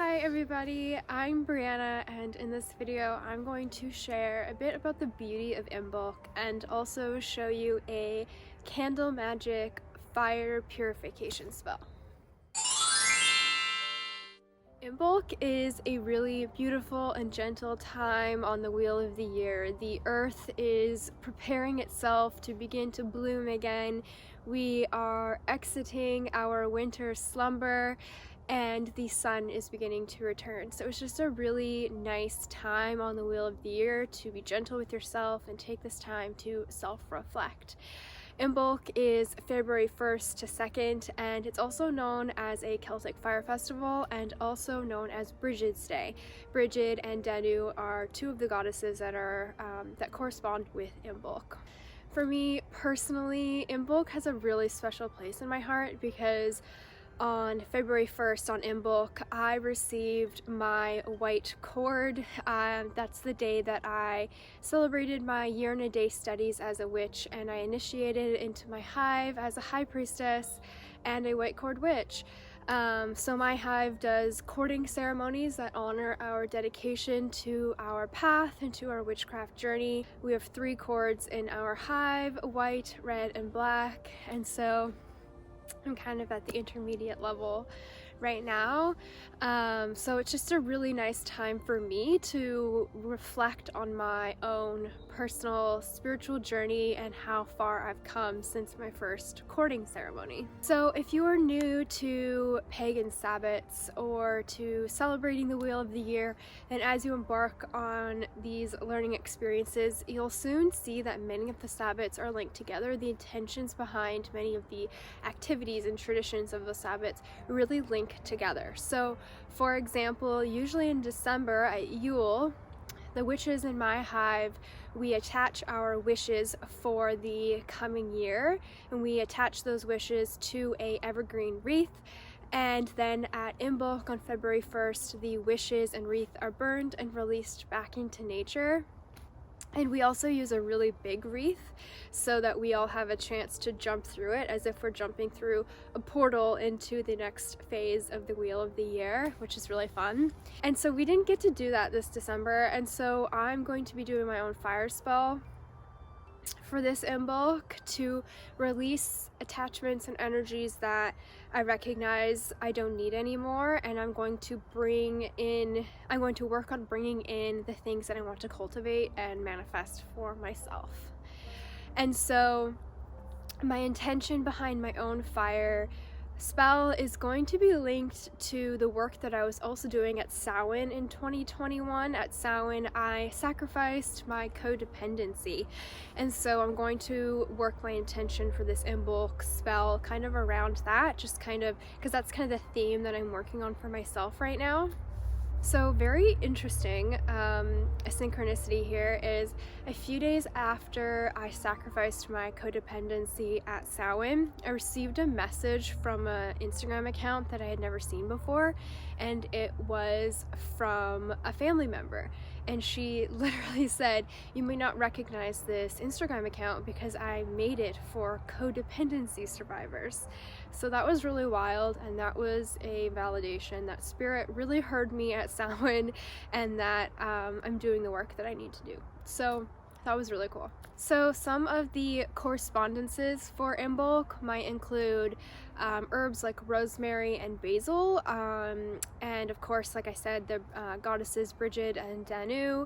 Hi everybody, I'm Brianna, and in this video I'm going to share a bit about the beauty of Imbolc and also show you a candle magic fire purification spell. Imbolc is a really beautiful and gentle time on the wheel of the year. The earth is preparing itself to begin to bloom again. We are exiting our winter slumber and the sun is beginning to return. So it's just a really nice time on the wheel of the year to be gentle with yourself and take this time to self-reflect. Imbolc is February 1st to 2nd, and it's also known as a Celtic fire festival and also known as Brigid's Day. Brigid and Danu are two of the goddesses that are that correspond with Imbolc. For me personally, Imbolc has a really special place in my heart because on February 1st on Imbolc, I received my white cord. That's the day that I celebrated my year and a day studies as a witch, and I initiated into my hive as a high priestess and a white cord witch. So my hive does courting ceremonies that honor our dedication to our path and to our witchcraft journey. We have 3 cords in our hive: white, red, and black, and so I'm kind of at the intermediate level right now. So it's just a really nice time for me to reflect on my own personal spiritual journey and how far I've come since my first courting ceremony. So if you are new to pagan sabbats or to celebrating the wheel of the year, and as you embark on these learning experiences, you'll soon see that many of the sabbats are linked together. The intentions behind many of the activities and traditions of the sabbats really link together. So for example, usually in December at Yule, the witches in my hive, we attach our wishes for the coming year, and we attach those wishes to a evergreen wreath. And then at Imbolc on February 1st, the wishes and wreath are burned and released back into nature. And we also use a really big wreath so that we all have a chance to jump through it as if we're jumping through a portal into the next phase of the wheel of the year, which is really fun. And so we didn't get to do that this December, and so I'm going to be doing my own fire spell for this Imbolc to release attachments and energies that I recognize I don't need anymore, and I'm going to work on bringing in the things that I want to cultivate and manifest for myself. And so my intention behind my own fire spell is going to be linked to the work that I was also doing at Samhain in 2021. At Samhain, I sacrificed my codependency, and so I'm going to work my intention for this Imbolc spell kind of around that, just kind of because that's kind of the theme that I'm working on for myself right now. So very interesting, a synchronicity here is a few days after I sacrificed my codependency at Samhain, I received a message from an Instagram account that I had never seen before, and it was from a family member. And she literally said, "You may not recognize this Instagram account because I made it for codependency survivors." So that was really wild, and that was a validation that spirit really heard me at Samhain and that I'm doing the work that I need to do. So that was really cool. So some of the correspondences for Imbolc might include herbs like rosemary and basil, and of course, like I said, the goddesses Brigid and Danu.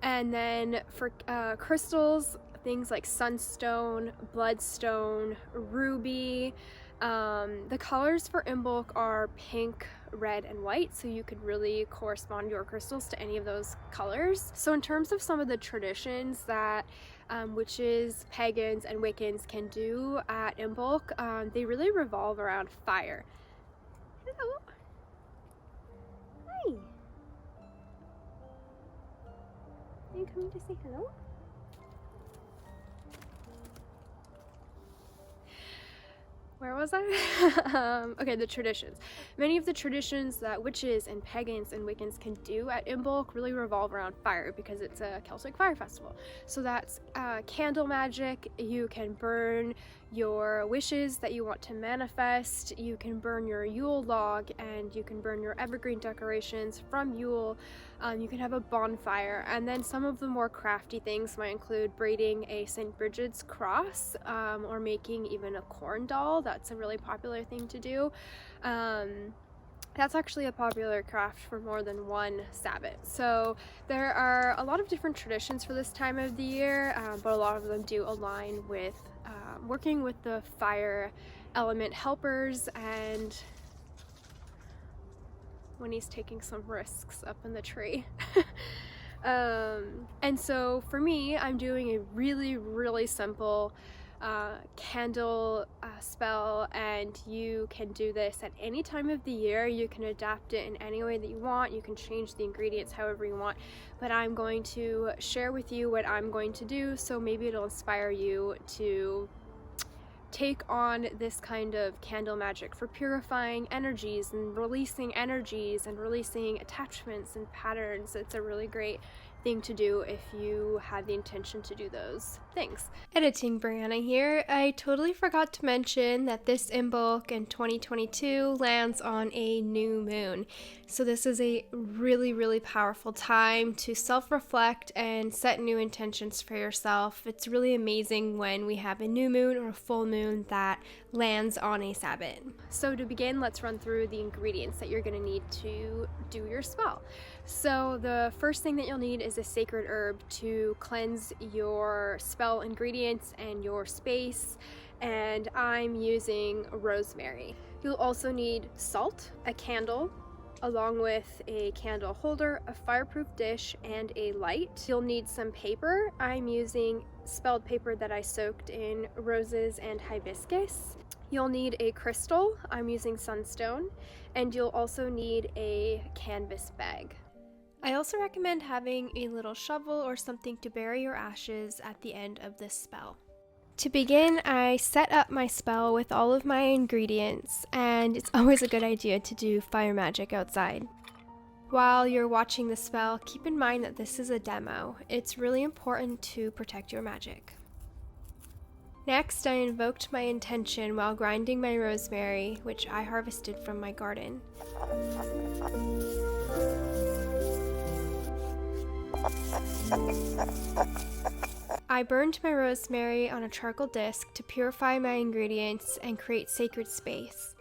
And then for crystals, things like sunstone, bloodstone, ruby. The colors for Imbolc are pink, red, and white, so you could really correspond your crystals to any of those colors. So in terms of some of the traditions that witches, pagans, and Wiccans can do at Imbolc, they really revolve around fire. Hello. Hi. Are you coming to say hello? where was I? Okay, the traditions. Many of the traditions that witches and pagans and Wiccans can do at Imbolc really revolve around fire because it's a Celtic fire festival. So that's candle magic. You can burn your wishes that you want to manifest. You can burn your Yule log, and you can burn your evergreen decorations from Yule. You can have a bonfire, and then some of the more crafty things might include braiding a St. Bridget's cross, or making even a corn doll. That's a really popular thing to do. That's actually a popular craft for more than one Sabbath. So there are a lot of different traditions for this time of the year, but a lot of them do align with working with the fire element helpers, and when he's taking some risks up in the tree. And so for me, I'm doing a really simple candle spell, and you can do this at any time of the year. You can adapt it in any way that you want. You can change the ingredients however you want, but I'm going to share with you what I'm going to do, so maybe it'll inspire you to take on this kind of candle magic for purifying energies and releasing attachments and patterns. It's a really great thing to do if you have the intention to do those things. Editing Brianna here. I totally forgot to mention that this Imbolc in 2022 lands on a new moon. So this is a really powerful time to self-reflect and set new intentions for yourself. It's really amazing when we have a new moon or a full moon that lands on a Sabbath. So to begin, let's run through the ingredients that you're going to need to do your spell. So the first thing that you'll need is a sacred herb to cleanse your spell ingredients and your space, and I'm using rosemary. You'll also need salt, a candle, along with a candle holder, a fireproof dish, and a light. You'll need some paper. I'm using spelled paper that I soaked in roses and hibiscus. You'll need a crystal. I'm using sunstone, and you'll also need a canvas bag. I also recommend having a little shovel or something to bury your ashes at the end of this spell. To begin, I set up my spell with all of my ingredients, and it's always a good idea to do fire magic outside. While you're watching the spell, keep in mind that this is a demo. It's really important to protect your magic. Next, I invoked my intention while grinding my rosemary, which I harvested from my garden. I burned my rosemary on a charcoal disc to purify my ingredients and create sacred space.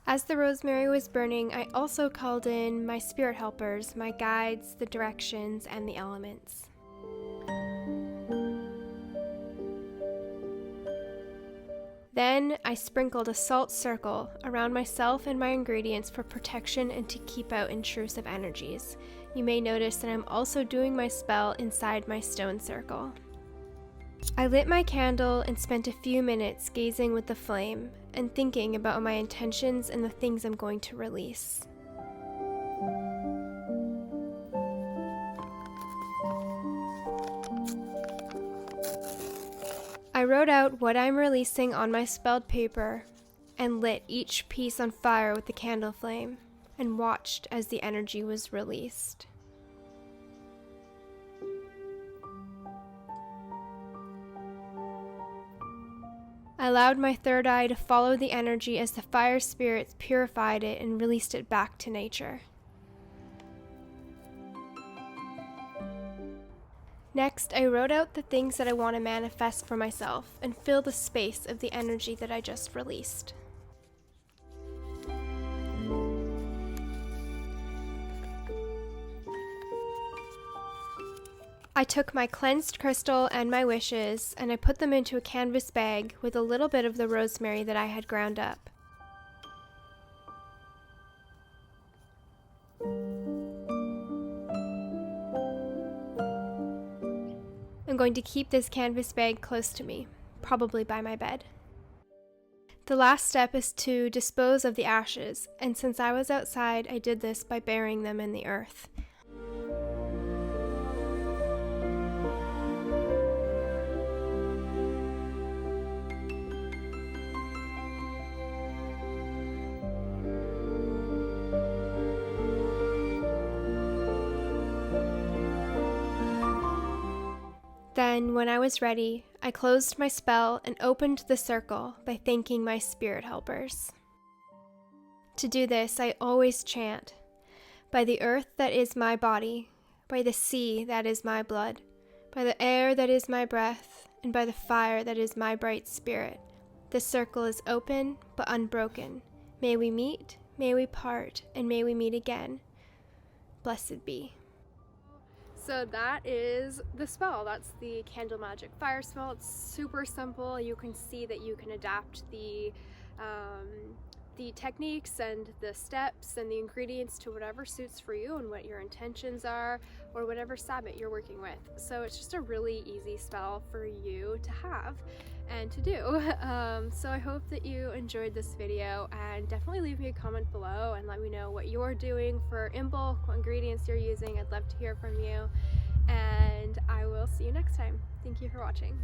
As the rosemary was burning, I also called in my spirit helpers, my guides, the directions, and the elements. Then I sprinkled a salt circle around myself and my ingredients for protection and to keep out intrusive energies. You may notice that I'm also doing my spell inside my stone circle. I lit my candle and spent a few minutes gazing with the flame and thinking about my intentions and the things I'm going to release. I wrote out what I'm releasing on my spelled paper and lit each piece on fire with the candle flame and watched as the energy was released. I allowed my third eye to follow the energy as the fire spirits purified it and released it back to nature. Next, I wrote out the things that I want to manifest for myself and fill the space of the energy that I just released. I took my cleansed crystal and my wishes, and I put them into a canvas bag with a little bit of the rosemary that I had ground up. I'm going to keep this canvas bag close to me, probably by my bed. The last step is to dispose of the ashes, and since I was outside, I did this by burying them in the earth. Then, when I was ready, I closed my spell and opened the circle by thanking my spirit helpers. To do this, I always chant, "By the earth that is my body, by the sea that is my blood, by the air that is my breath, and by the fire that is my bright spirit, the circle is open but unbroken. May we meet, may we part, and may we meet again. Blessed be." So that is the spell. That's the Candle Magic Fire spell. It's super simple. You can see that you can adapt the techniques and the steps and the ingredients to whatever suits for you and what your intentions are, or whatever sabbat you're working with. So it's just a really easy spell for you to have and to do. So I hope that you enjoyed this video, and definitely leave me a comment below and let me know what you're doing for Imbolc, what ingredients you're using. I'd love to hear from you, and I will see you next time. Thank you for watching.